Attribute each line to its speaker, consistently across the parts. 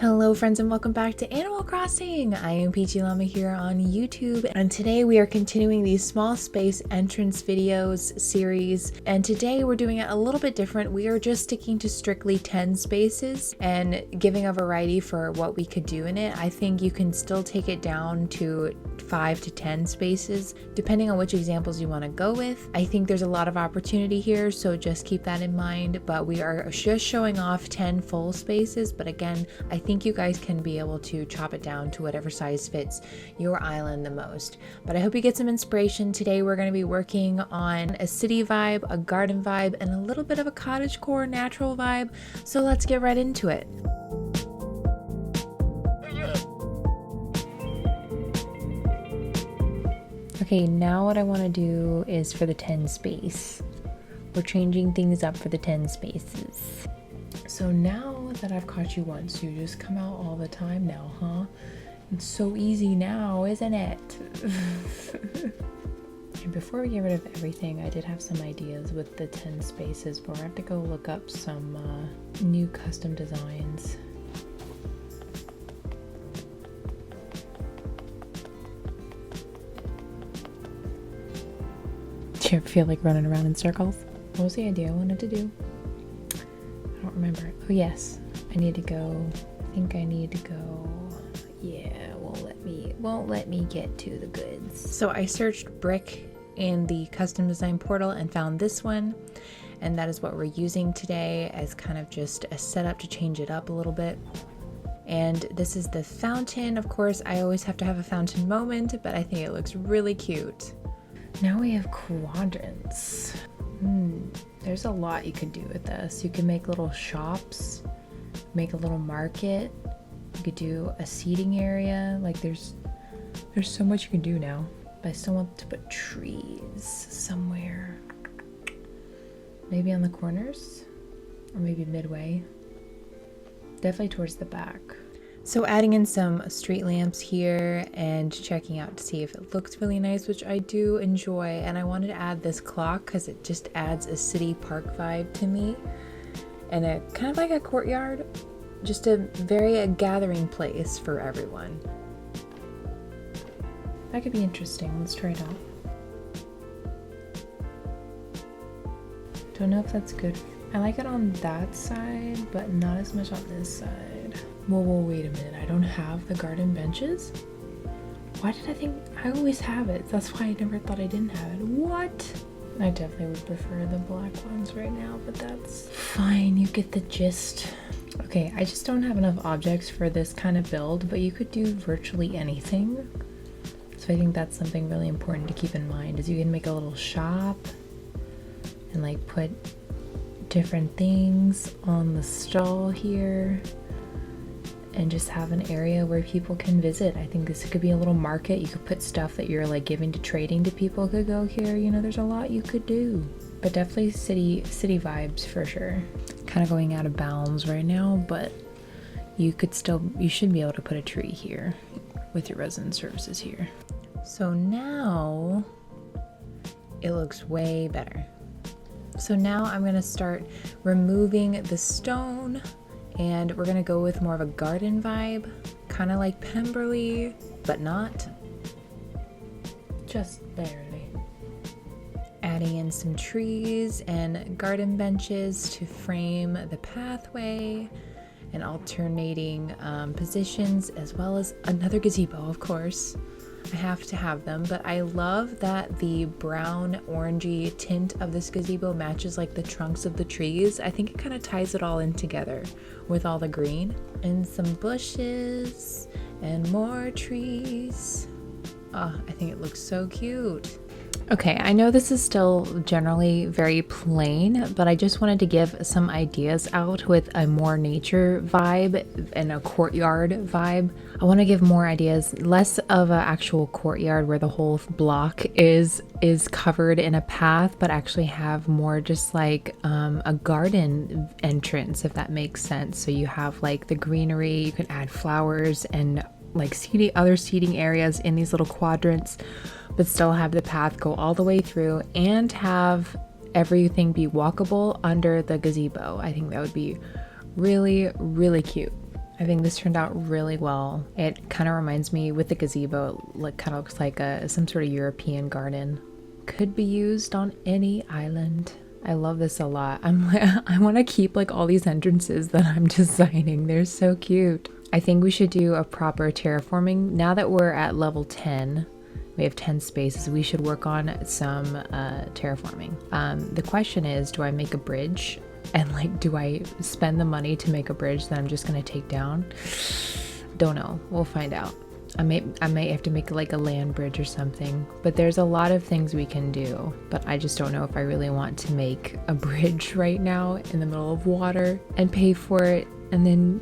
Speaker 1: Hello friends and welcome back to Animal Crossing! I am Peachie Llama here on YouTube, and today we are continuing these small space entrance videos series, and today we're doing it a little bit different. We are just sticking to strictly 10 spaces and giving a variety for what we could do in it. I think you can still take it down to 5 to 10 spaces depending on which examples you want to go with. I think there's a lot of opportunity here, so just keep that in mind, but we are just showing off 10 full spaces, but again, I think you guys can be able to chop it down to whatever size fits your island the most. But I hope you get some inspiration. Today we're going to be working on a city vibe, a garden vibe, and a little bit of a cottagecore natural vibe, so let's get right into it. Okay, now what I want to do is for the 10 space. We're changing things up for the 10 spaces. So now that I've caught you once, you just come out all the time now, huh? It's so easy now, isn't it? And before we get rid of everything, I did have some ideas with the 10 spaces, but I have to go look up some new custom designs. Do you ever feel like running around in circles? What was the idea I wanted to do? I don't remember. Oh yes, I need to go. I think I need to go. Yeah, won't let me get to the goods. So I searched brick in the custom design portal and found this one, and that is what we're using today as kind of just a setup to change it up a little bit. And this is the fountain. Of course, I always have to have a fountain moment, but I think it looks really cute. Now we have quadrants. There's a lot you could do with this. You can make little shops, make a little market. You could do a seating area. Like there's so much you can do now. But I still want to put trees somewhere. Maybe on the corners, or maybe midway. Definitely towards the back. So adding in some street lamps here and checking out to see if it looks really nice, which I do enjoy. And I wanted to add this clock because it just adds a city park vibe to me. And a kind of like a courtyard, just a gathering place for everyone. That could be interesting. Let's try it out. Don't know if that's good. I like it on that side, but not as much on this side. Whoa, wait a minute. I don't have the garden benches? Why did I think I always have it? That's why I never thought I didn't have it. What? I definitely would prefer the black ones right now, but that's fine. You get the gist. Okay, I just don't have enough objects for this kind of build, but you could do virtually anything. So I think that's something really important to keep in mind, is you can make a little shop and like put different things on the stall here and just have an area where people can visit. I think this could be a little market. You could put stuff that you're like giving to trading to people could go here. You know, there's a lot you could do, but definitely city vibes for sure. Kind of going out of bounds right now, but you should be able to put a tree here with your resident services here. So now it looks way better. So now I'm going to start removing the stone, and we're going to go with more of a garden vibe, kind of like Pemberley, but not. Just barely. Adding in some trees and garden benches to frame the pathway, and alternating positions, as well as another gazebo, of course. I have to have them, but I love that the brown orangey tint of this gazebo matches like the trunks of the trees. I think it kind of ties it all in together with all the green. And some bushes and more trees. Oh, I think it looks so cute. Okay, I know this is still generally very plain, but I just wanted to give some ideas out with a more nature vibe and a courtyard vibe. I want to give more ideas, less of an actual courtyard where the whole block is covered in a path, but actually have more just like a garden entrance, if that makes sense. So you have like the greenery, you can add flowers and like other seating areas in these little quadrants, but still have the path go all the way through and have everything be walkable under the gazebo. I think that would be really, really cute. I think this turned out really well. It kind of reminds me, with the gazebo, it kind of looks like some sort of European garden. Could be used on any island. I love this a lot. I want to keep like all these entrances that I'm designing. They're so cute. I think we should do a proper terraforming. Now that we're at level 10, we have 10 spaces, we should work on some terraforming. The question is, do I make a bridge? And like, do I spend the money to make a bridge that I'm just gonna take down? Don't know. We'll find out. I might have to make like a land bridge or something. But there's a lot of things we can do. But I just don't know if I really want to make a bridge right now in the middle of water and pay for it and then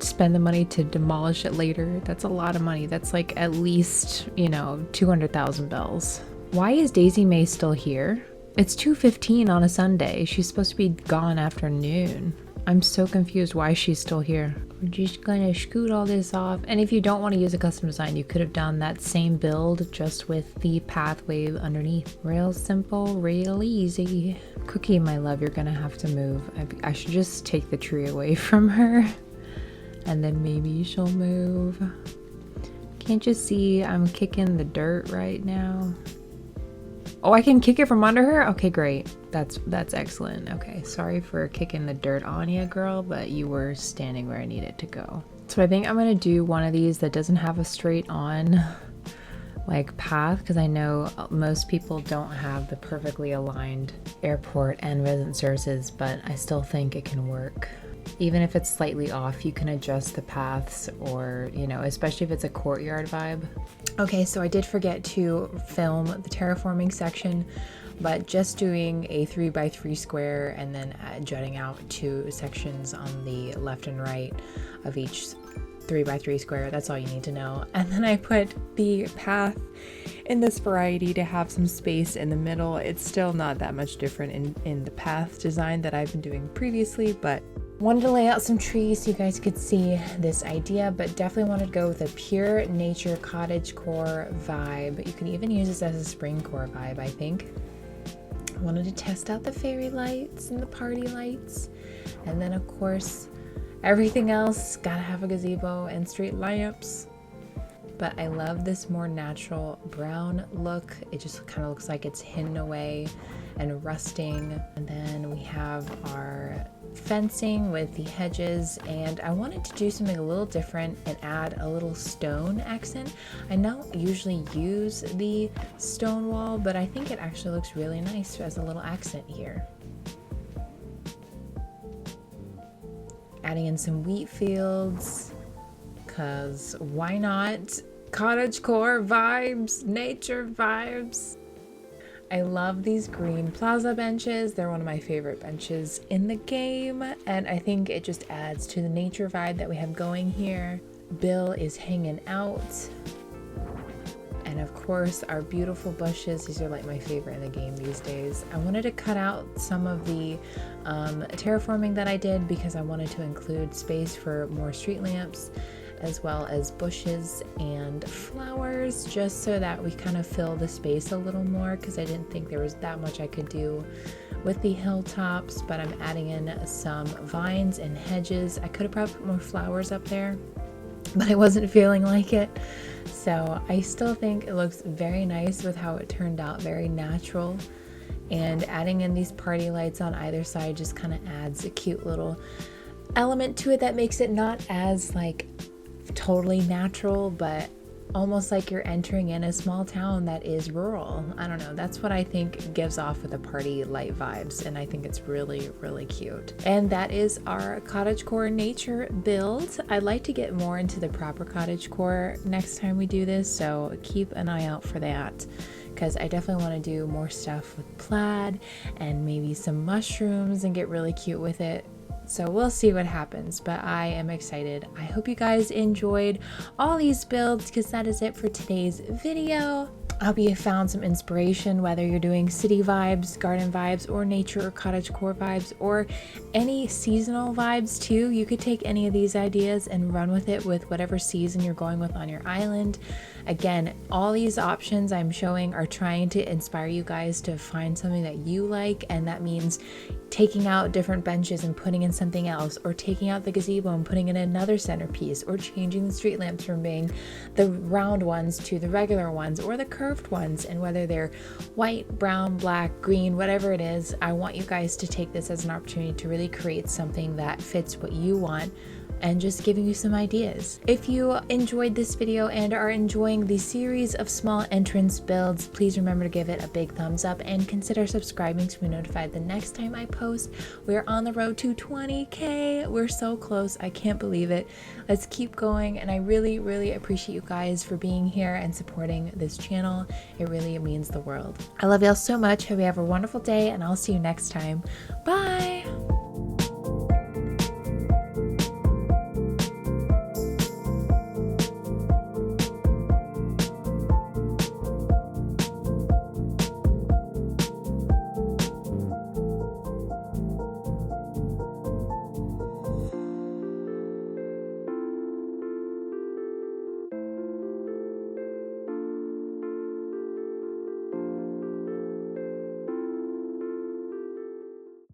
Speaker 1: spend the money to demolish it later. That's a lot of money. That's like at least, 200,000 bells. Why is Daisy May still here? It's 2:15 on a Sunday. She's supposed to be gone after noon. I'm so confused why she's still here. We're just gonna scoot all this off. And if you don't want to use a custom design, you could have done that same build just with the pathway underneath. Real simple, real easy. Cookie, my love, you're gonna have to move. I should just take the tree away from her and then maybe she'll move. Can't you see I'm kicking the dirt right now? Oh, I can kick it from under her? Okay, great. That's excellent. Okay, sorry for kicking the dirt on you, girl, but you were standing where I needed to go. So I think I'm gonna do one of these that doesn't have a straight on like path, because I know most people don't have the perfectly aligned airport and resident services, but I still think it can work. Even if it's slightly off, you can adjust the paths, or, especially if it's a courtyard vibe. Okay, so I did forget to film the terraforming section, but just doing a 3x3 square and then jutting out 2 sections on the left and right of each 3x3 square. That's all you need to know. And then I put the path in this variety to have some space in the middle. It's still not that much different in the path design that I've been doing previously, but wanted to lay out some trees so you guys could see this idea, but definitely wanted to go with a pure nature cottagecore vibe. You can even use this as a spring core vibe, I think. I wanted to test out the fairy lights and the party lights, and then of course everything else gotta have a gazebo and street lamps. But I love this more natural brown look. It just kind of looks like it's hidden away and rusting. And then we have our fencing with the hedges, and I wanted to do something a little different and add a little stone accent. I don't usually use the stone wall, but I think it actually looks really nice as a little accent here. Adding in some wheat fields, because why not? Cottagecore vibes, nature vibes. I love these green plaza benches. They're one of my favorite benches in the game, and I think it just adds to the nature vibe that we have going here. Bill is hanging out, and of course our beautiful bushes. These are like my favorite in the game these days. I wanted to cut out some of the terraforming that I did because I wanted to include space for more street lamps, as well as bushes and flowers, just so that we kind of fill the space a little more, because I didn't think there was that much I could do with the hilltops. But I'm adding in some vines and hedges. I could have probably put more flowers up there, but I wasn't feeling like it. So I still think it looks very nice with how it turned out, very natural. And adding in these party lights on either side just kind of adds a cute little element to it that makes it not as like totally natural, but almost like you're entering in a small town that is rural. I don't know, that's what I think gives off with the party light vibes, and I think it's really, really cute. And that is our cottagecore nature build. I'd like to get more into the proper cottagecore next time we do this, so keep an eye out for that, because I definitely want to do more stuff with plaid and maybe some mushrooms and get really cute with it. So we'll see what happens, but I am excited. I hope you guys enjoyed all these builds, because that is it for today's video. I hope you found some inspiration, whether you're doing city vibes, garden vibes, or nature or cottagecore vibes, or any seasonal vibes too. You could take any of these ideas and run with it with whatever season you're going with on your island. Again, all these options I'm showing are trying to inspire you guys to find something that you like, and that means taking out different benches and putting in something else, or taking out the gazebo and putting in another centerpiece, or changing the street lamps from being the round ones to the regular ones or the curved ones. And whether they're white, brown, black, green, whatever it is, I want you guys to take this as an opportunity to really create something that fits what you want, and just giving you some ideas. If you enjoyed this video and are enjoying the series of small entrance builds, please remember to give it a big thumbs up and consider subscribing to be notified the next time I post. We're on the road to 20K. We're so close. I can't believe it. Let's keep going, and I really, really appreciate you guys for being here and supporting this channel. It really means the world. I love y'all so much. Hope you have a wonderful day, and I'll see you next time. Bye!